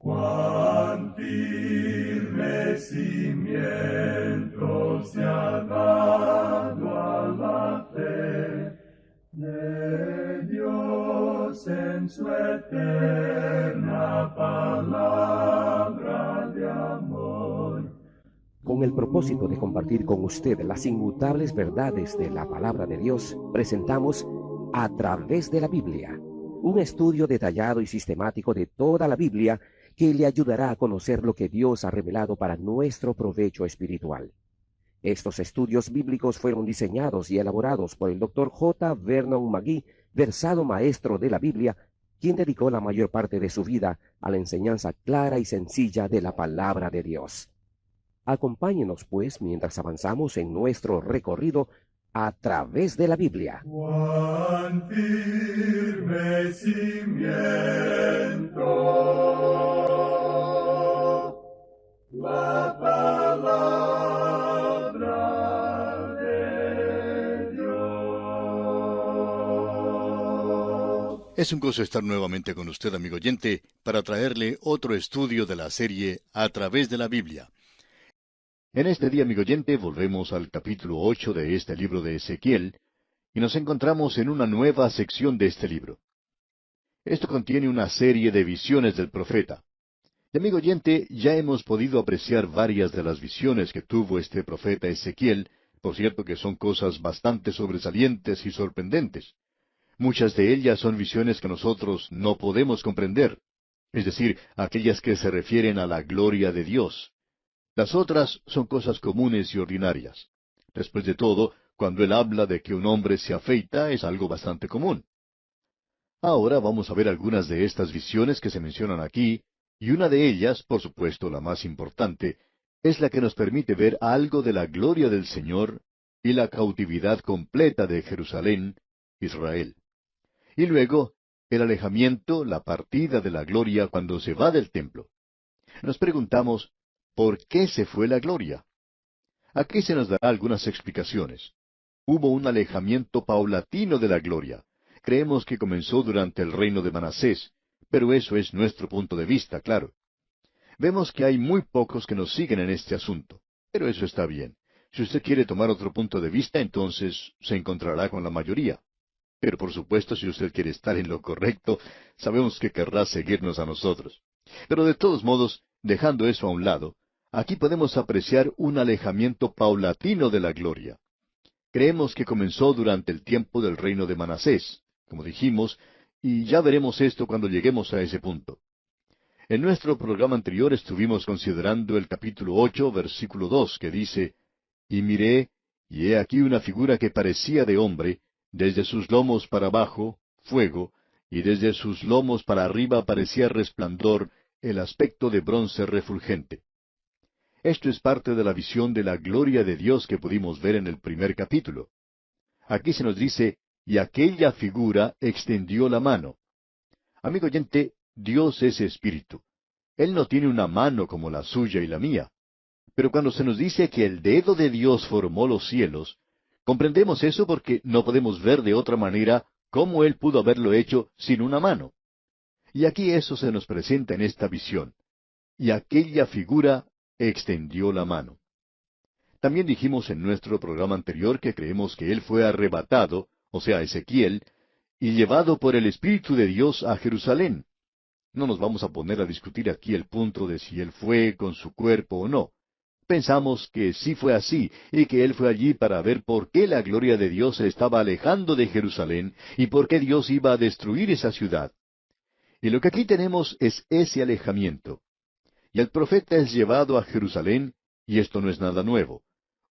Cuán firme cimiento se ha dado a la fe de Dios en su eterna palabra de amor. Con el propósito de compartir con usted las inmutables verdades de la palabra de Dios, presentamos A través de la Biblia, un estudio detallado y sistemático de toda la Biblia que le ayudará a conocer lo que Dios ha revelado para nuestro provecho espiritual. Estos estudios bíblicos fueron diseñados y elaborados por el Dr. J. Vernon McGee, versado maestro de la Biblia, quien dedicó la mayor parte de su vida a la enseñanza clara y sencilla de la palabra de Dios. Acompáñenos, pues, mientras avanzamos en nuestro recorrido a través de la Biblia. Cuán firme cimiento la palabra de Dios. Es un gozo estar nuevamente con usted, amigo oyente, para traerle otro estudio de la serie A través de la Biblia. En este día, amigo oyente, volvemos al capítulo 8 de este libro de Ezequiel, y nos encontramos en una nueva sección de este libro. Esto contiene una serie de visiones del profeta. Y, amigo oyente, ya hemos podido apreciar varias de las visiones que tuvo este profeta Ezequiel, por cierto que son cosas bastante sobresalientes y sorprendentes. Muchas de ellas son visiones que nosotros no podemos comprender, es decir, aquellas que se refieren a la gloria de Dios. Las otras son cosas comunes y ordinarias. Después de todo, cuando él habla de que un hombre se afeita, es algo bastante común. Ahora vamos a ver algunas de estas visiones que se mencionan aquí, y una de ellas, por supuesto la más importante, es la que nos permite ver algo de la gloria del Señor y la cautividad completa de Jerusalén, Israel. Y luego, el alejamiento, la partida de la gloria cuando se va del templo. Nos preguntamos, ¿por qué se fue la gloria? Aquí se nos dará algunas explicaciones. Hubo un alejamiento paulatino de la gloria. Creemos que comenzó durante el reino de Manasés, pero eso es nuestro punto de vista, claro. Vemos que hay muy pocos que nos siguen en este asunto, pero eso está bien. Si usted quiere tomar otro punto de vista, entonces se encontrará con la mayoría. Pero por supuesto, si usted quiere estar en lo correcto, sabemos que querrá seguirnos a nosotros. Pero de todos modos, dejando eso a un lado, aquí podemos apreciar un alejamiento paulatino de la gloria. Creemos que comenzó durante el tiempo del reino de Manasés, como dijimos, y ya veremos esto cuando lleguemos a ese punto. En nuestro programa anterior estuvimos considerando el capítulo 8, versículo 2, que dice, «Y miré, y he aquí una figura que parecía de hombre, desde sus lomos para abajo, fuego, y desde sus lomos para arriba parecía resplandor, el aspecto de bronce refulgente». Esto es parte de la visión de la gloria de Dios que pudimos ver en el primer capítulo. Aquí se nos dice, «Y aquella figura extendió la mano». Amigo oyente, Dios es espíritu. Él no tiene una mano como la suya y la mía. Pero cuando se nos dice que el dedo de Dios formó los cielos, comprendemos eso porque no podemos ver de otra manera cómo Él pudo haberlo hecho sin una mano. Y aquí eso se nos presenta en esta visión. Y aquella figura extendió la mano. También dijimos en nuestro programa anterior que creemos que Él fue arrebatado, o sea, Ezequiel, y llevado por el Espíritu de Dios a Jerusalén. No nos vamos a poner a discutir aquí el punto de si Él fue con su cuerpo o no. Pensamos que sí fue así, y que Él fue allí para ver por qué la gloria de Dios se estaba alejando de Jerusalén, y por qué Dios iba a destruir esa ciudad. Y lo que aquí tenemos es ese alejamiento. Y el profeta es llevado a Jerusalén, y esto no es nada nuevo.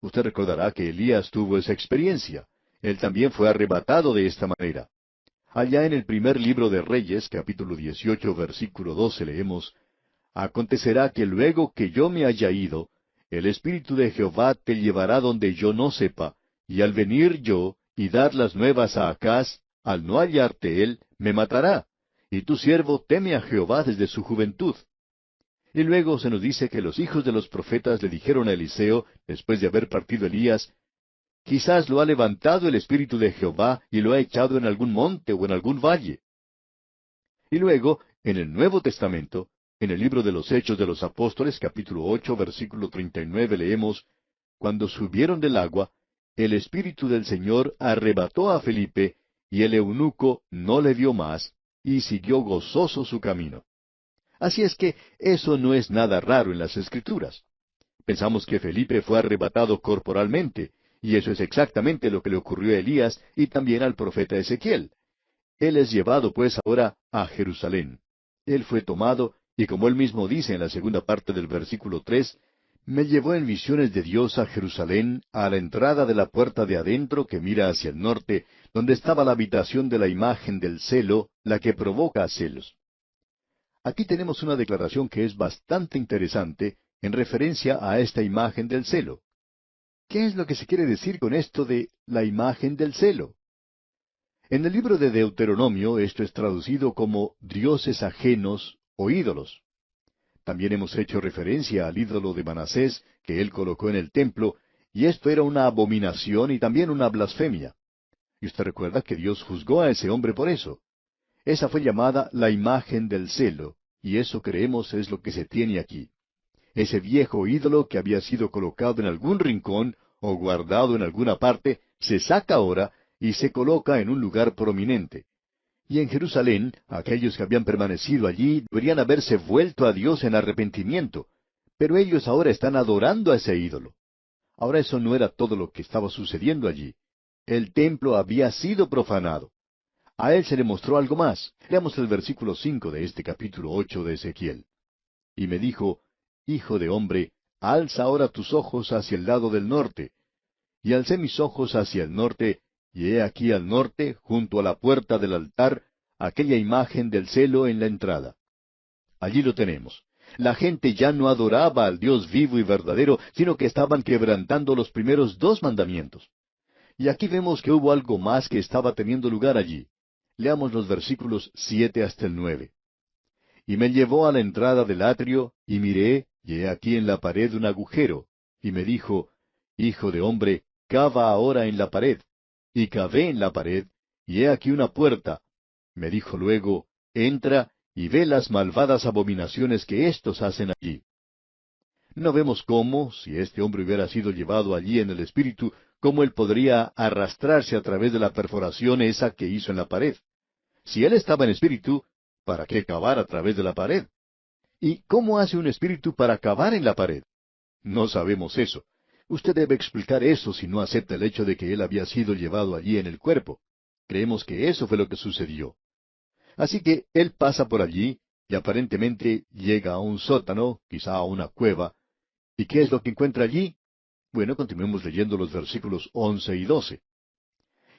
Usted recordará que Elías tuvo esa experiencia. Él también fue arrebatado de esta manera. Allá en el primer libro de Reyes, capítulo 18, versículo 12, leemos, «Acontecerá que luego que yo me haya ido, el Espíritu de Jehová te llevará donde yo no sepa, y al venir yo y dar las nuevas a Acaz, al no hallarte él, me matará, y tu siervo teme a Jehová desde su juventud». Y luego se nos dice que los hijos de los profetas le dijeron a Eliseo, después de haber partido Elías, «Quizás lo ha levantado el Espíritu de Jehová y lo ha echado en algún monte o en algún valle». Y luego, en el Nuevo Testamento, En el libro de los Hechos de los Apóstoles, capítulo 8, versículo 39, leemos, Cuando subieron del agua, el Espíritu del Señor arrebató a Felipe, y el eunuco no le vio más, y siguió gozoso su camino. Así es que eso no es nada raro en las Escrituras. Pensamos que Felipe fue arrebatado corporalmente, y eso es exactamente lo que le ocurrió a Elías y también al profeta Ezequiel. Él es llevado pues ahora a Jerusalén. Él fue tomado, y como él mismo dice en la segunda parte del versículo 3, me llevó en visiones de Dios a Jerusalén, a la entrada de la puerta de adentro que mira hacia el norte, donde estaba la habitación de la imagen del celo, la que provoca celos. Aquí tenemos una declaración que es bastante interesante en referencia a esta imagen del celo. ¿Qué es lo que se quiere decir con esto de la imagen del celo? En el libro de Deuteronomio esto es traducido como dioses ajenos o ídolos. También hemos hecho referencia al ídolo de Manasés que él colocó en el templo, y esto era una abominación y también una blasfemia. Y usted recuerda que Dios juzgó a ese hombre por eso. Esa fue llamada la imagen del celo, y eso creemos es lo que se tiene aquí. Ese viejo ídolo que había sido colocado en algún rincón o guardado en alguna parte, se saca ahora y se coloca en un lugar prominente. Y en Jerusalén, aquellos que habían permanecido allí deberían haberse vuelto a Dios en arrepentimiento, pero ellos ahora están adorando a ese ídolo. Ahora eso no era todo lo que estaba sucediendo allí. El templo había sido profanado. A él se le mostró algo más. Leamos el versículo 5 de este capítulo 8 de Ezequiel. Y me dijo, Hijo de hombre, alza ahora tus ojos hacia el lado del norte. Y alcé mis ojos hacia el norte, y he aquí al norte, junto a la puerta del altar, aquella imagen del celo en la entrada. Allí lo tenemos. La gente ya no adoraba al Dios vivo y verdadero, sino que estaban quebrantando los primeros dos mandamientos. Y aquí vemos que hubo algo más que estaba teniendo lugar allí. Leamos los versículos 7 hasta el 9. Y me llevó a la entrada del atrio, y miré, y he aquí en la pared un agujero, y me dijo, Hijo de hombre, cava ahora en la pared. Y cavé en la pared, y he aquí una puerta. Me dijo luego, Entra y ve las malvadas abominaciones que éstos hacen allí. No vemos cómo, si este hombre hubiera sido llevado allí en el espíritu, cómo él podría arrastrarse a través de la perforación esa que hizo en la pared. Si él estaba en espíritu, ¿para qué cavar a través de la pared? ¿Y cómo hace un espíritu para cavar en la pared? No sabemos eso. Usted debe explicar eso si no acepta el hecho de que él había sido llevado allí en el cuerpo. Creemos que eso fue lo que sucedió. Así que él pasa por allí y aparentemente llega a un sótano, quizá a una cueva. ¿Y qué es lo que encuentra allí? Bueno, continuemos leyendo los versículos 11 y 12.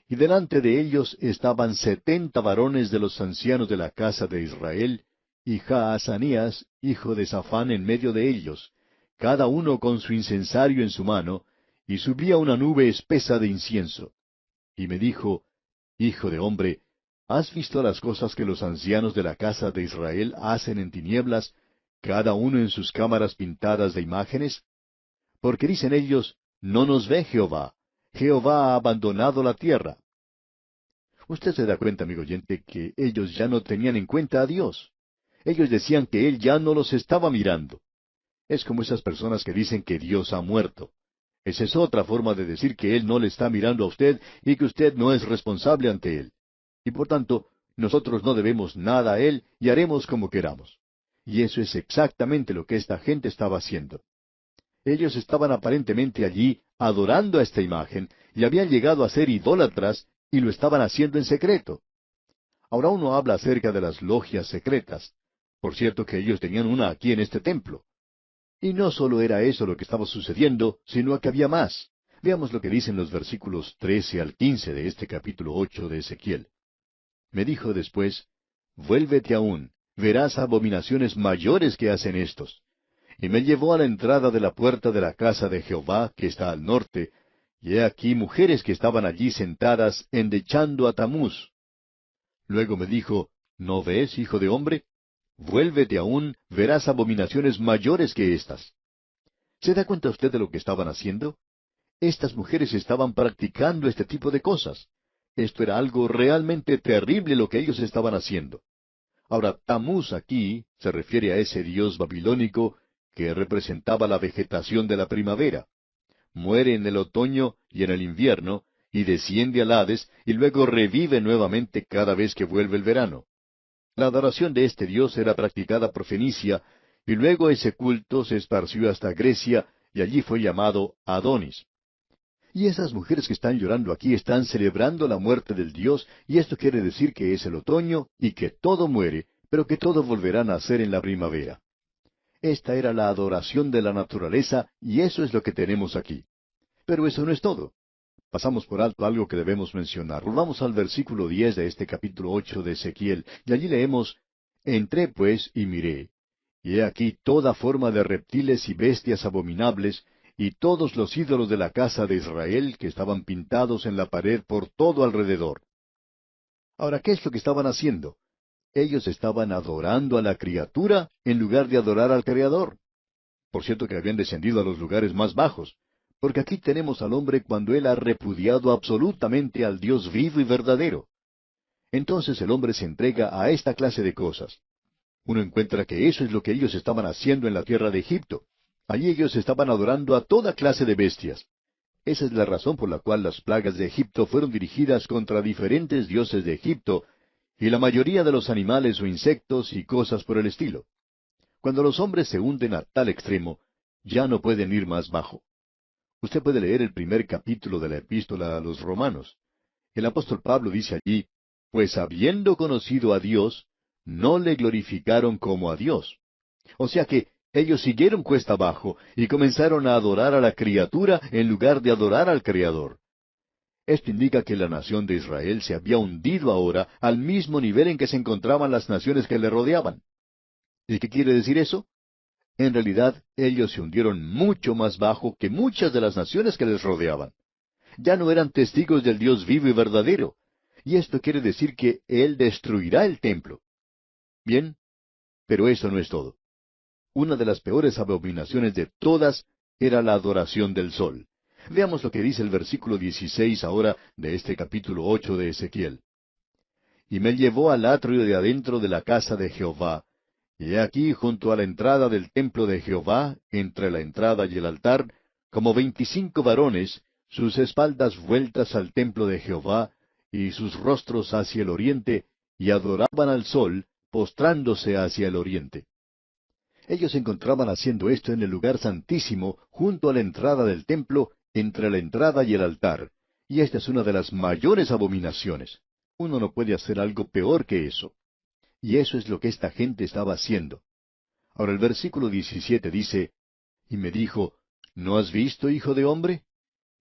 Y delante de ellos estaban 70 varones de los ancianos de la casa de Israel, y Jaazanías, hijo de Safán, en medio de ellos, cada uno con su incensario en su mano, y subía una nube espesa de incienso. Y me dijo, Hijo de hombre, ¿has visto las cosas que los ancianos de la casa de Israel hacen en tinieblas, cada uno en sus cámaras pintadas de imágenes? Porque dicen ellos, no nos ve Jehová, Jehová ha abandonado la tierra. Usted se da cuenta, amigo oyente, que ellos ya no tenían en cuenta a Dios. Ellos decían que Él ya no los estaba mirando. Es como esas personas que dicen que Dios ha muerto. Esa es otra forma de decir que Él no le está mirando a usted y que usted no es responsable ante Él. Y por tanto, nosotros no debemos nada a Él y haremos como queramos. Y eso es exactamente lo que esta gente estaba haciendo. Ellos estaban aparentemente allí adorando a esta imagen y habían llegado a ser idólatras y lo estaban haciendo en secreto. Ahora uno habla acerca de las logias secretas. Por cierto que ellos tenían una aquí en este templo. Y no solo era eso lo que estaba sucediendo, sino que había más. Veamos lo que dicen los versículos 13 al 15 de este capítulo 8 de Ezequiel. Me dijo después, Vuélvete aún, verás abominaciones mayores que hacen estos. Y me llevó a la entrada de la puerta de la casa de Jehová, que está al norte, y he aquí mujeres que estaban allí sentadas endechando a Tamuz. Luego me dijo, ¿No ves, hijo de hombre? Vuélvete aún, verás abominaciones mayores que estas. ¿Se da cuenta usted de lo que estaban haciendo? Estas mujeres estaban practicando este tipo de cosas. Esto era algo realmente terrible lo que ellos estaban haciendo. Ahora, Tamuz aquí se refiere a ese dios babilónico que representaba la vegetación de la primavera. Muere en el otoño y en el invierno, y desciende al Hades, y luego revive nuevamente cada vez que vuelve el verano. La adoración de este dios era practicada por Fenicia, y luego ese culto se esparció hasta Grecia, y allí fue llamado Adonis. Y esas mujeres que están llorando aquí están celebrando la muerte del dios, y esto quiere decir que es el otoño, y que todo muere, pero que todo volverá a nacer en la primavera. Esta era la adoración de la naturaleza, y eso es lo que tenemos aquí. Pero eso no es todo. Pasamos por alto algo que debemos mencionar. Volvamos al versículo 10 de este capítulo 8 de Ezequiel, y allí leemos: Entré pues y miré, y he aquí toda forma de reptiles y bestias abominables, y todos los ídolos de la casa de Israel que estaban pintados en la pared por todo alrededor. Ahora, ¿qué es lo que estaban haciendo? Ellos estaban adorando a la criatura en lugar de adorar al Creador. Por cierto que habían descendido a los lugares más bajos, porque aquí tenemos al hombre cuando él ha repudiado absolutamente al Dios vivo y verdadero. Entonces el hombre se entrega a esta clase de cosas. Uno encuentra que eso es lo que ellos estaban haciendo en la tierra de Egipto. Allí ellos estaban adorando a toda clase de bestias. Esa es la razón por la cual las plagas de Egipto fueron dirigidas contra diferentes dioses de Egipto, y la mayoría de los animales o insectos y cosas por el estilo. Cuando los hombres se hunden a tal extremo, ya no pueden ir más bajo. Usted puede leer el primer capítulo de la epístola a los Romanos. El apóstol Pablo dice allí: Pues habiendo conocido a Dios, no le glorificaron como a Dios. O sea que ellos siguieron cuesta abajo y comenzaron a adorar a la criatura en lugar de adorar al Creador. Esto indica que la nación de Israel se había hundido ahora al mismo nivel en que se encontraban las naciones que le rodeaban. ¿Y qué quiere decir eso? En realidad, ellos se hundieron mucho más bajo que muchas de las naciones que les rodeaban. Ya no eran testigos del Dios vivo y verdadero. Y esto quiere decir que Él destruirá el templo. Bien, pero eso no es todo. Una de las peores abominaciones de todas era la adoración del sol. Veamos lo que dice el versículo 16 ahora de este capítulo 8 de Ezequiel. Y me llevó al atrio de adentro de la casa de Jehová, y he aquí junto a la entrada del templo de Jehová, entre la entrada y el altar, como 25 varones, sus espaldas vueltas al templo de Jehová, y sus rostros hacia el oriente, y adoraban al sol, postrándose hacia el oriente. Ellos se encontraban haciendo esto en el lugar santísimo, junto a la entrada del templo, entre la entrada y el altar. Y esta es una de las mayores abominaciones. Uno no puede hacer algo peor que eso. Y eso es lo que esta gente estaba haciendo. Ahora el versículo 17 dice: Y me dijo: ¿No has visto, hijo de hombre?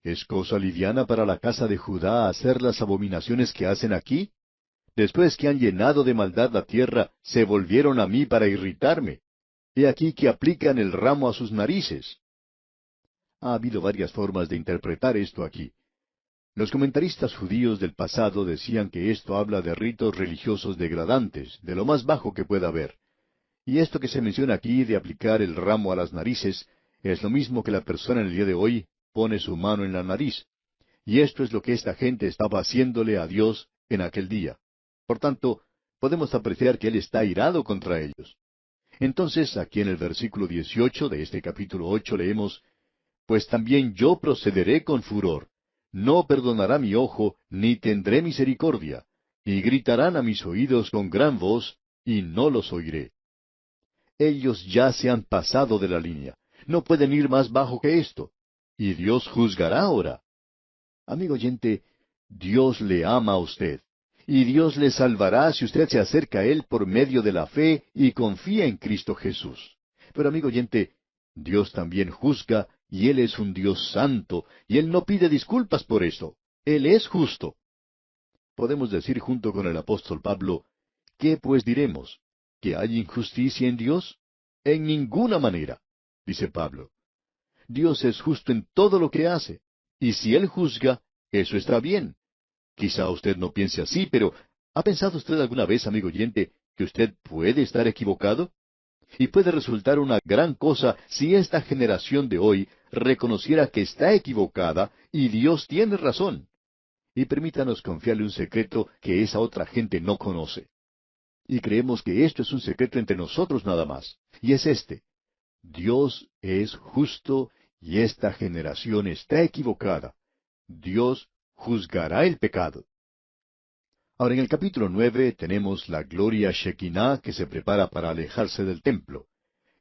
¿Es cosa liviana para la casa de Judá hacer las abominaciones que hacen aquí? Después que han llenado de maldad la tierra, se volvieron a mí para irritarme. He aquí que aplican el ramo a sus narices. Ha habido varias formas de interpretar esto aquí. Los comentaristas judíos del pasado decían que esto habla de ritos religiosos degradantes, de lo más bajo que pueda haber. Y esto que se menciona aquí de aplicar el ramo a las narices, es lo mismo que la persona en el día de hoy pone su mano en la nariz. Y esto es lo que esta gente estaba haciéndole a Dios en aquel día. Por tanto, podemos apreciar que Él está airado contra ellos. Entonces, aquí en el versículo 18 de este capítulo 8 leemos: Pues también yo procederé con furor. No perdonará mi ojo, ni tendré misericordia. Y gritarán a mis oídos con gran voz, y no los oiré. Ellos ya se han pasado de la línea. No pueden ir más bajo que esto. Y Dios juzgará ahora. Amigo oyente, Dios le ama a usted. Y Dios le salvará si usted se acerca a Él por medio de la fe y confía en Cristo Jesús. Pero amigo oyente, Dios también juzga, y Él es un Dios santo, y Él no pide disculpas por esto. Él es justo. Podemos decir junto con el apóstol Pablo: ¿qué pues diremos? ¿Que hay injusticia en Dios? En ninguna manera, dice Pablo. Dios es justo en todo lo que hace, y si Él juzga, eso está bien. Quizá usted no piense así, pero ¿ha pensado usted alguna vez, amigo oyente, que usted puede estar equivocado? Y puede resultar una gran cosa si esta generación de hoy reconociera que está equivocada y Dios tiene razón. Y permítanos confiarle un secreto que esa otra gente no conoce. y creemos que esto es un secreto entre nosotros nada más, y es este: Dios es justo y esta generación está equivocada. Dios juzgará el pecado. Ahora, en el capítulo 9 tenemos la gloria Shekinah que se prepara para alejarse del templo.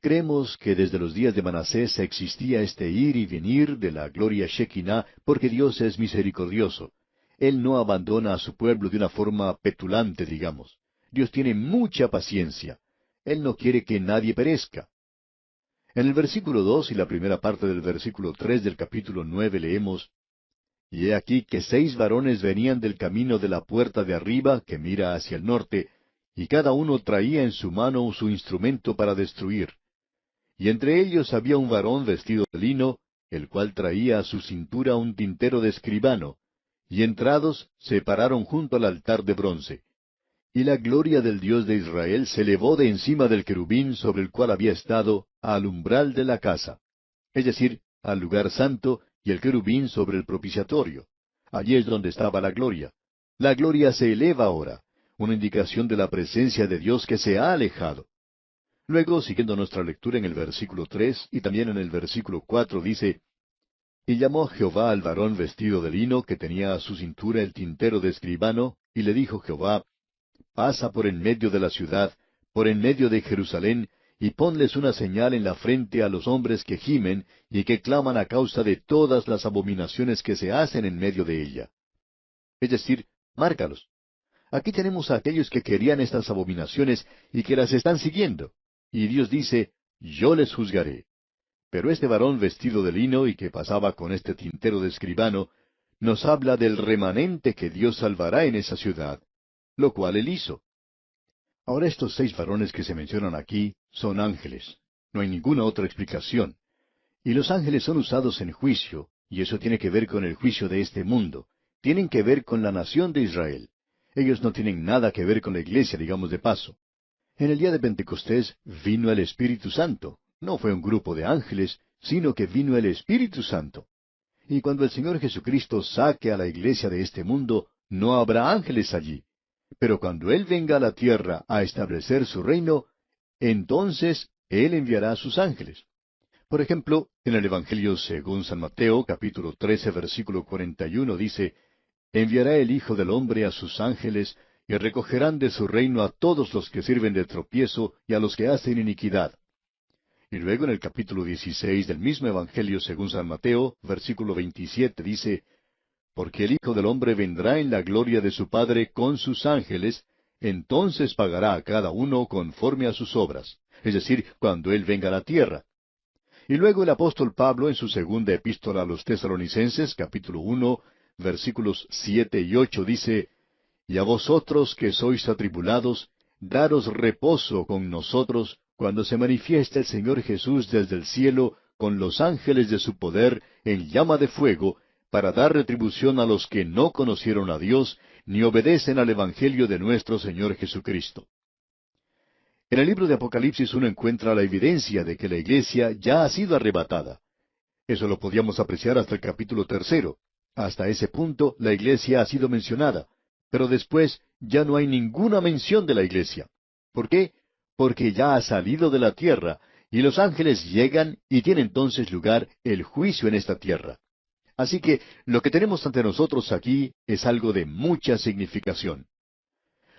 Creemos que desde los días de Manasés existía este ir y venir de la gloria Shekinah porque Dios es misericordioso. Él no abandona a su pueblo de una forma petulante, digamos. Dios tiene mucha paciencia. Él no quiere que nadie perezca. En el versículo 2 y la primera parte del versículo 3 del capítulo 9 leemos: Y he aquí que 6 varones venían del camino de la puerta de arriba, que mira hacia el norte, y cada uno traía en su mano su instrumento para destruir. Y entre ellos había un varón vestido de lino, el cual traía a su cintura un tintero de escribano, y entrados se pararon junto al altar de bronce. Y la gloria del Dios de Israel se elevó de encima del querubín sobre el cual había estado, al umbral de la casa, es decir, al lugar santo, y el querubín sobre el propiciatorio. Allí es donde estaba la gloria. La gloria se eleva ahora, una indicación de la presencia de Dios que se ha alejado. Luego, siguiendo nuestra lectura en el versículo 3 y también en el versículo 4, dice: Y llamó Jehová al varón vestido de lino que tenía a su cintura el tintero de escribano, y le dijo Jehová: Pasa por en medio de la ciudad, por en medio de Jerusalén, y ponles una señal en la frente a los hombres que gimen y que claman a causa de todas las abominaciones que se hacen en medio de ella. Es decir, márcalos. Aquí tenemos a aquellos que querían estas abominaciones y que las están siguiendo. Y Dios dice: Yo les juzgaré. Pero este varón vestido de lino y que pasaba con este tintero de escribano, nos habla del remanente que Dios salvará en esa ciudad, lo cual él hizo. Ahora, estos 6 varones que se mencionan aquí son ángeles. No hay ninguna otra explicación. Y los ángeles son usados en juicio, y eso tiene que ver con el juicio de este mundo. Tienen que ver con la nación de Israel. Ellos no tienen nada que ver con la iglesia, digamos de paso. En el día de Pentecostés vino el Espíritu Santo. No fue un grupo de ángeles, sino que vino el Espíritu Santo. Y cuando el Señor Jesucristo saque a la iglesia de este mundo, no habrá ángeles allí. Pero cuando Él venga a la tierra a establecer su reino, entonces Él enviará a sus ángeles. Por ejemplo, en el Evangelio según San Mateo, capítulo 13, versículo 41, dice: Enviará el Hijo del Hombre a sus ángeles, y recogerán de su reino a todos los que sirven de tropiezo y a los que hacen iniquidad. Y luego en el capítulo 16 del mismo Evangelio según San Mateo, versículo 27, dice: Porque el Hijo del Hombre vendrá en la gloria de su Padre con sus ángeles, entonces pagará a cada uno conforme a sus obras, es decir, cuando Él venga a la tierra. Y luego el apóstol Pablo en su segunda epístola a los Tesalonicenses, capítulo 1, versículos 7 y 8, dice: Y a vosotros que sois atribulados, daros reposo con nosotros, cuando se manifieste el Señor Jesús desde el cielo, con los ángeles de su poder, en llama de fuego, para dar retribución a los que no conocieron a Dios, ni obedecen al Evangelio de nuestro Señor Jesucristo. En el libro de Apocalipsis uno encuentra la evidencia de que la iglesia ya ha sido arrebatada. Eso lo podíamos apreciar hasta el capítulo 3. Hasta ese punto la iglesia ha sido mencionada, pero después ya no hay ninguna mención de la iglesia. ¿Por qué? Porque ya ha salido de la tierra, y los ángeles llegan y tiene entonces lugar el juicio en esta tierra. Así que lo que tenemos ante nosotros aquí es algo de mucha significación.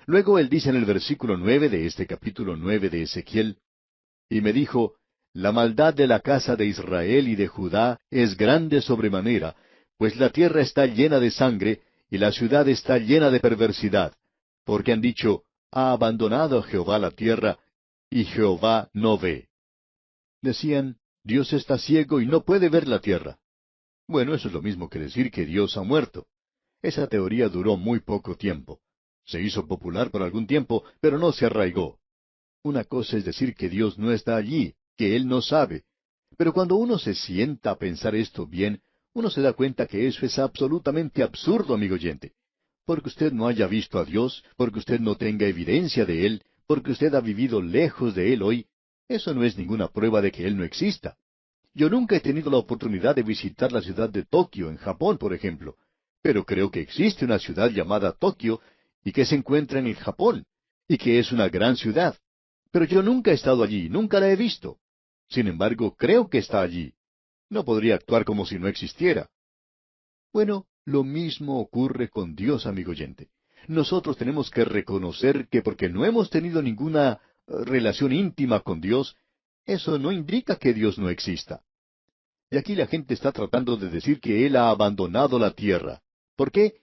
Luego él dice en el versículo 9 de este capítulo 9 de Ezequiel: Y me dijo: La maldad de la casa de Israel y de Judá es grande sobremanera, pues la tierra está llena de sangre, y la ciudad está llena de perversidad, porque han dicho: Ha abandonado Jehová la tierra, y Jehová no ve. Decían: Dios está ciego y no puede ver la tierra. Bueno, eso es lo mismo que decir que Dios ha muerto. Esa teoría duró muy poco tiempo. Se hizo popular por algún tiempo, pero no se arraigó. Una cosa es decir que Dios no está allí, que Él no sabe. Pero cuando uno se sienta a pensar esto bien, uno se da cuenta que eso es absolutamente absurdo, amigo oyente. Porque usted no haya visto a Dios, porque usted no tenga evidencia de Él, porque usted ha vivido lejos de Él hoy, eso no es ninguna prueba de que Él no exista. Yo nunca he tenido la oportunidad de visitar la ciudad de Tokio, en Japón, por ejemplo, pero creo que existe una ciudad llamada Tokio y que se encuentra en el Japón, y que es una gran ciudad. Pero yo nunca he estado allí, nunca la he visto. Sin embargo, creo que está allí. No podría actuar como si no existiera. Bueno, lo mismo ocurre con Dios, amigo oyente. Nosotros tenemos que reconocer que porque no hemos tenido ninguna relación íntima con Dios, eso no indica que Dios no exista. Y aquí la gente está tratando de decir que Él ha abandonado la tierra. ¿Por qué?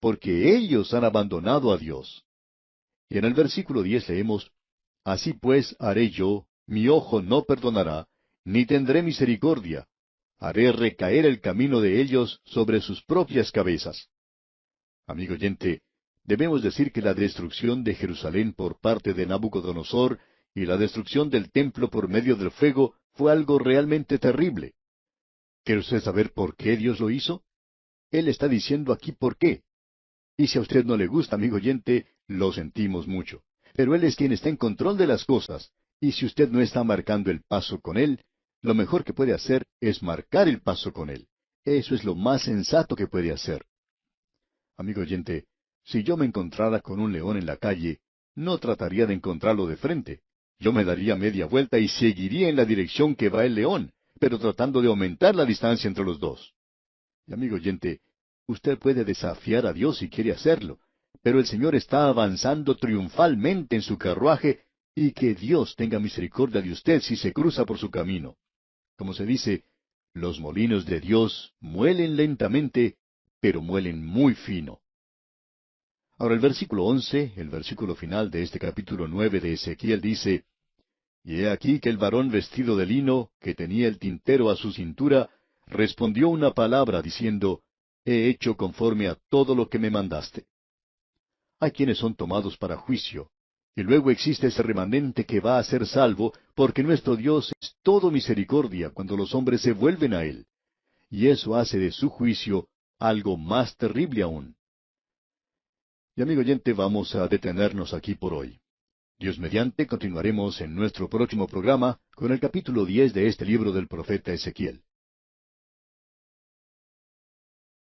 Porque ellos han abandonado a Dios. Y en el versículo 10 leemos, Así pues haré yo, mi ojo no perdonará, ni tendré misericordia. Haré recaer el camino de ellos sobre sus propias cabezas. Amigo oyente, debemos decir que la destrucción de Jerusalén por parte de Nabucodonosor y la destrucción del templo por medio del fuego fue algo realmente terrible. ¿Quiere usted saber por qué Dios lo hizo? Él está diciendo aquí por qué. Y si a usted no le gusta, amigo oyente, lo sentimos mucho. Pero Él es quien está en control de las cosas, y si usted no está marcando el paso con Él, lo mejor que puede hacer es marcar el paso con Él. Eso es lo más sensato que puede hacer. Amigo oyente, si yo me encontrara con un león en la calle, no trataría de encontrarlo de frente. Yo me daría media vuelta y seguiría en la dirección que va el león, pero tratando de aumentar la distancia entre los dos. Y amigo oyente, usted puede desafiar a Dios si quiere hacerlo, pero el Señor está avanzando triunfalmente en su carruaje, y que Dios tenga misericordia de usted si se cruza por su camino. Como se dice, los molinos de Dios muelen lentamente, pero muelen muy fino. Ahora el versículo 11, el versículo final de este capítulo 9 de Ezequiel dice, Y he aquí que el varón vestido de lino, que tenía el tintero a su cintura, respondió una palabra diciendo, He hecho conforme a todo lo que me mandaste. Hay quienes son tomados para juicio, y luego existe ese remanente que va a ser salvo, porque nuestro Dios es todo misericordia cuando los hombres se vuelven a Él. Y eso hace de su juicio algo más terrible aún. Y amigo oyente, vamos a detenernos aquí por hoy. Dios mediante, continuaremos en nuestro próximo programa con el capítulo 10 de este libro del profeta Ezequiel.